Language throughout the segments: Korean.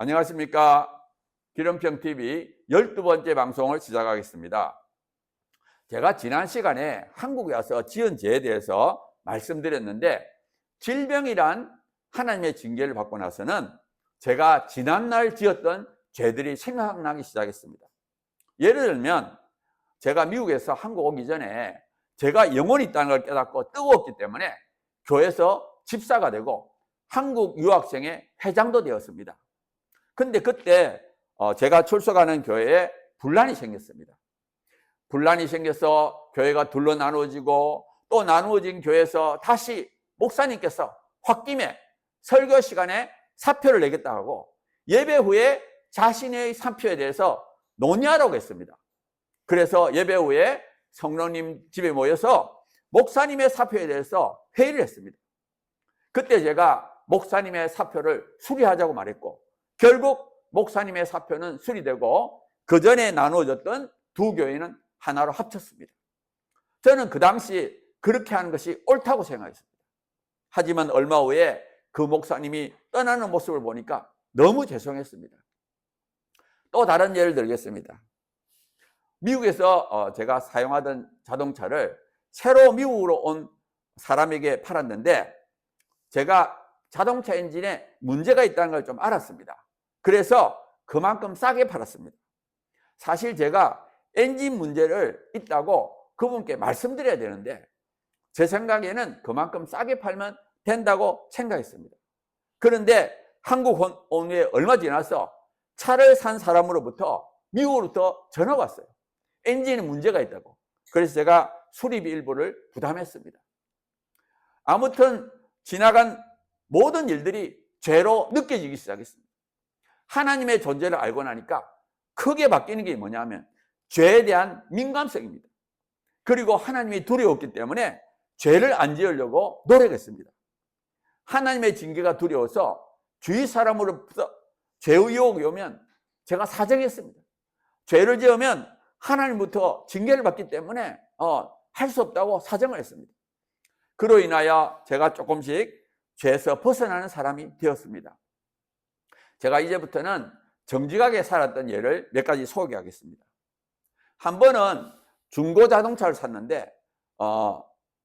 안녕하십니까. 기름평TV 12번째 방송을 시작하겠습니다. 제가 지난 시간에 한국에 와서 지은 죄에 대해서 말씀드렸는데, 질병이란 하나님의 징계를 받고 나서는 제가 지난날 지었던 죄들이 생각나기 시작했습니다. 예를 들면 제가 미국에서 한국 오기 전에 제가 영혼이 있다는 걸 깨닫고 뜨거웠기 때문에 교회에서 집사가 되고 한국 유학생의 회장도 되었습니다. 근데 그때 제가 출석하는 교회에 분란이 생겼습니다. 분란이 생겨서 교회가 둘로 나누어지고, 또 나누어진 교회에서 다시 목사님께서 홧김에 설교 시간에 사표를 내겠다 하고 예배 후에 자신의 사표에 대해서 논의하라고 했습니다. 그래서 예배 후에 성도님 집에 모여서 목사님의 사표에 대해서 회의를 했습니다. 그때 제가 목사님의 사표를 수리하자고 말했고, 결국 목사님의 사표는 수리되고 그 전에 나누어졌던 두 교회는 하나로 합쳤습니다. 저는 그 당시 그렇게 하는 것이 옳다고 생각했습니다. 하지만 얼마 후에 그 목사님이 떠나는 모습을 보니까 너무 죄송했습니다. 또 다른 예를 들겠습니다. 미국에서 제가 사용하던 자동차를 새로 미국으로 온 사람에게 팔았는데, 제가 자동차 엔진에 문제가 있다는 걸 좀 알았습니다. 그래서 그만큼 싸게 팔았습니다. 사실 제가 엔진 문제를 있다고 그분께 말씀드려야 되는데, 제 생각에는 그만큼 싸게 팔면 된다고 생각했습니다. 그런데 한국 온 후에 얼마 지나서 차를 산 사람으로부터 미국으로부터 전화가 왔어요. 엔진에 문제가 있다고. 그래서 제가 수리비 일부를 부담했습니다. 아무튼 지나간 모든 일들이 죄로 느껴지기 시작했습니다. 하나님의 존재를 알고 나니까 크게 바뀌는 게 뭐냐면 죄에 대한 민감성입니다. 그리고 하나님이 두려웠기 때문에 죄를 안 지으려고 노력했습니다. 하나님의 징계가 두려워서 주위 사람으로부터 죄의 유혹이 오면 제가 사정했습니다. 죄를 지으면 하나님부터 징계를 받기 때문에 할 수 없다고 사정을 했습니다. 그로 인하여 제가 조금씩 죄에서 벗어나는 사람이 되었습니다. 제가 이제부터는 정직하게 살았던 예를 몇 가지 소개하겠습니다. 한 번은 중고 자동차를 샀는데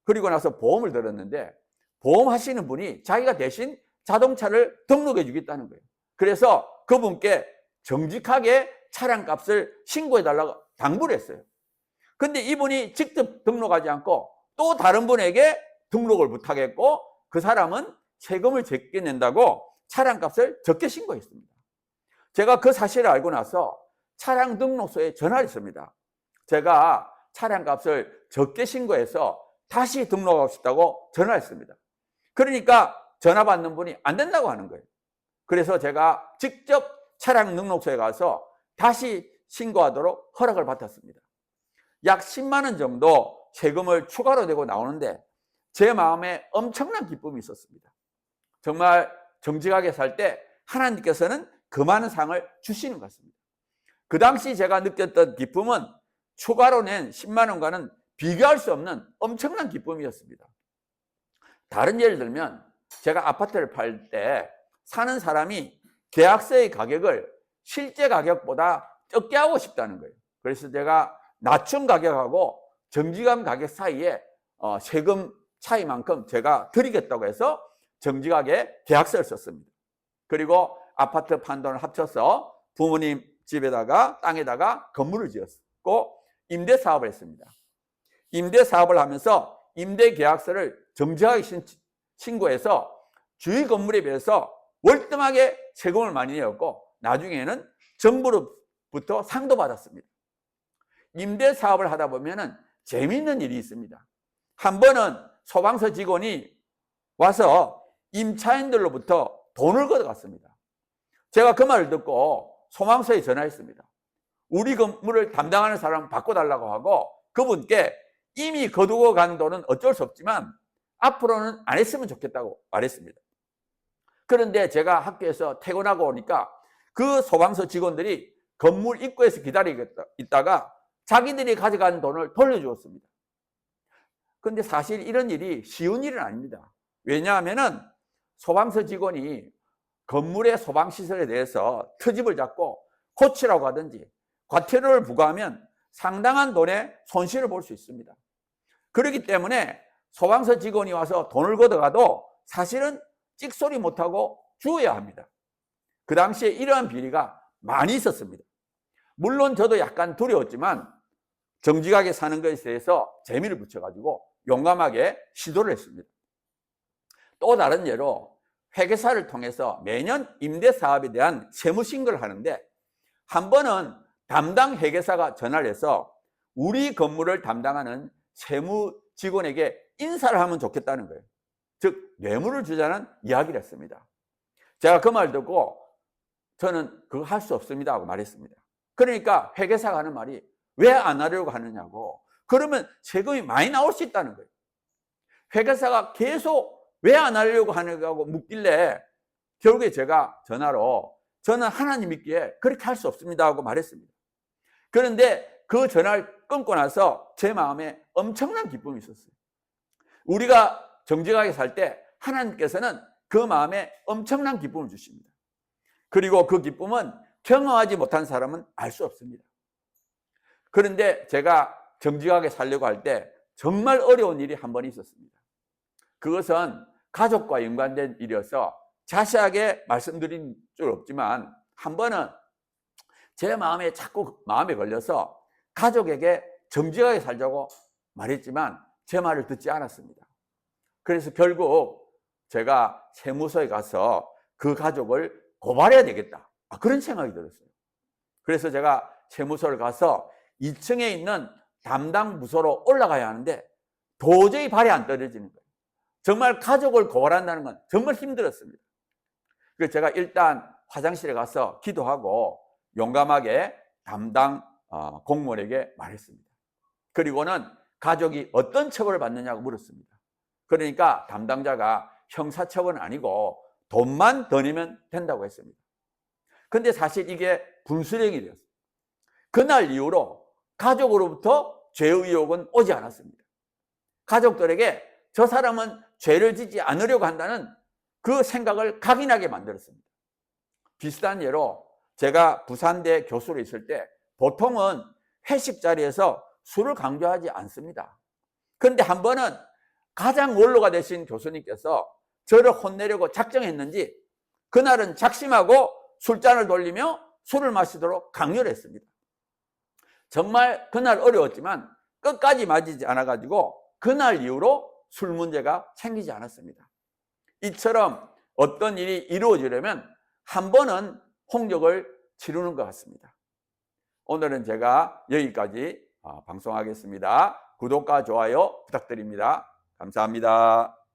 그리고 나서 보험을 들었는데, 보험 하시는 분이 자기가 대신 자동차를 등록해 주겠다는 거예요. 그래서 그분께 정직하게 차량 값을 신고해 달라고 당부를 했어요. 근데 이분이 직접 등록하지 않고 또 다른 분에게 등록을 부탁했고, 그 사람은 세금을 적게 낸다고 차량 값을 적게 신고했습니다. 제가 그 사실을 알고 나서 차량 등록소에 전화를 했습니다. 제가 차량 값을 적게 신고해서 다시 등록하고 싶다고 전화했습니다. 그러니까 전화 받는 분이 안 된다고 하는 거예요. 그래서 제가 직접 차량 등록소에 가서 다시 신고하도록 허락을 받았습니다. 약 10만 원 정도 세금을 추가로 내고 나오는데 제 마음에 엄청난 기쁨이 있었습니다. 정말 정직하게 살 때 하나님께서는 그 많은 상을 주시는 것 같습니다. 그 당시 제가 느꼈던 기쁨은 추가로 낸 10만 원과는 비교할 수 없는 엄청난 기쁨이었습니다. 다른 예를 들면 제가 아파트를 팔 때 사는 사람이 계약서의 가격을 실제 가격보다 적게 하고 싶다는 거예요. 그래서 제가 낮춘 가격하고 정직한 가격 사이에 세금 차이만큼 제가 드리겠다고 해서 정직하게 계약서를 썼습니다. 그리고 아파트 판 돈을 합쳐서 부모님 집에다가 땅에다가 건물을 지었고 임대 사업을 했습니다. 임대 사업을 하면서 임대 계약서를 정직하게 신고해서 주위 건물에 비해서 월등하게 세금을 많이 내었고, 나중에는 정부로부터 상도 받았습니다. 임대 사업을 하다 보면은 재미있는 일이 있습니다. 한 번은 소방서 직원이 와서 임차인들로부터 돈을 걷어갔습니다. 제가 그 말을 듣고 소방서에 전화했습니다. 우리 건물을 담당하는 사람 바꿔달라고 하고, 그분께 이미 거두고 간 돈은 어쩔 수 없지만 앞으로는 안 했으면 좋겠다고 말했습니다. 그런데 제가 학교에서 퇴근하고 오니까 그 소방서 직원들이 건물 입구에서 기다리고 있다가 자기들이 가져간 돈을 돌려주었습니다. 그런데 사실 이런 일이 쉬운 일은 아닙니다. 왜냐하면 소방서 직원이 건물의 소방시설에 대해서 트집을 잡고 고치라고 하든지 과태료를 부과하면 상당한 돈의 손실을 볼 수 있습니다. 그렇기 때문에 소방서 직원이 와서 돈을 걷어가도 사실은 찍소리 못하고 주어야 합니다. 그 당시에 이러한 비리가 많이 있었습니다. 물론 저도 약간 두려웠지만 정직하게 사는 것에 대해서 재미를 붙여가지고 용감하게 시도를 했습니다. 또 다른 예로 회계사를 통해서 매년 임대사업에 대한 세무신고를 하는데 한 번은 담당 회계사가 전화를 해서 우리 건물을 담당하는 세무 직원에게 인사를 하면 좋겠다는 거예요. 즉 뇌물을 주자는 이야기를 했습니다. 제가 그 말 듣고 저는 그거 할 수 없습니다 하고 말했습니다. 그러니까 회계사가 하는 말이 왜 안 하려고 하느냐고. 그러면 세금이 많이 나올 수 있다는 거예요. 회계사가 계속 왜 안 하려고 하느냐고 묻길래 결국에 제가 전화로 저는 하나님 믿기에 그렇게 할 수 없습니다 하고 말했습니다. 그런데 그 전화를 끊고 나서 제 마음에 엄청난 기쁨이 있었어요. 우리가 정직하게 살 때 하나님께서는 그 마음에 엄청난 기쁨을 주십니다. 그리고 그 기쁨은 경험하지 못한 사람은 알 수 없습니다. 그런데 제가 정직하게 살려고 할 때 정말 어려운 일이 한 번 있었습니다. 그것은 가족과 연관된 일이어서 자세하게 말씀드린 줄 없지만 한 번은 제 마음에 자꾸 마음에 걸려서 가족에게 정직하게 살자고 말했지만 제 말을 듣지 않았습니다. 그래서 결국 제가 세무서에 가서 그 가족을 고발해야 되겠다. 그런 생각이 들었어요. 그래서 제가 세무서를 가서 2층에 있는 담당 부서로 올라가야 하는데 도저히 발이 안 떨어지는 거예요. 정말 가족을 고발한다는 건 정말 힘들었습니다. 그래서 제가 일단 화장실에 가서 기도하고 용감하게 담당 공무원에게 말했습니다. 그리고는 가족이 어떤 처벌을 받느냐고 물었습니다. 그러니까 담당자가 형사처벌은 아니고 돈만 더 내면 된다고 했습니다. 근데 사실 이게 분수령이 되었어요. 그날 이후로 가족으로부터 죄 의혹은 오지 않았습니다. 가족들에게 저 사람은 죄를 짓지 않으려고 한다는 그 생각을 각인하게 만들었습니다. 비슷한 예로 제가 부산대 교수로 있을 때 보통은 회식 자리에서 술을 강조하지 않습니다. 그런데 한 번은 가장 원로가 되신 교수님께서 저를 혼내려고 작정했는지 그날은 작심하고 술잔을 돌리며 술을 마시도록 강요를 했습니다. 정말 그날 어려웠지만 끝까지 마시지 않아가지고 그날 이후로 술 문제가 생기지 않았습니다. 이처럼 어떤 일이 이루어지려면 한 번은 홍역을 치르는 것 같습니다. 오늘은 제가 여기까지 방송하겠습니다. 구독과 좋아요 부탁드립니다. 감사합니다.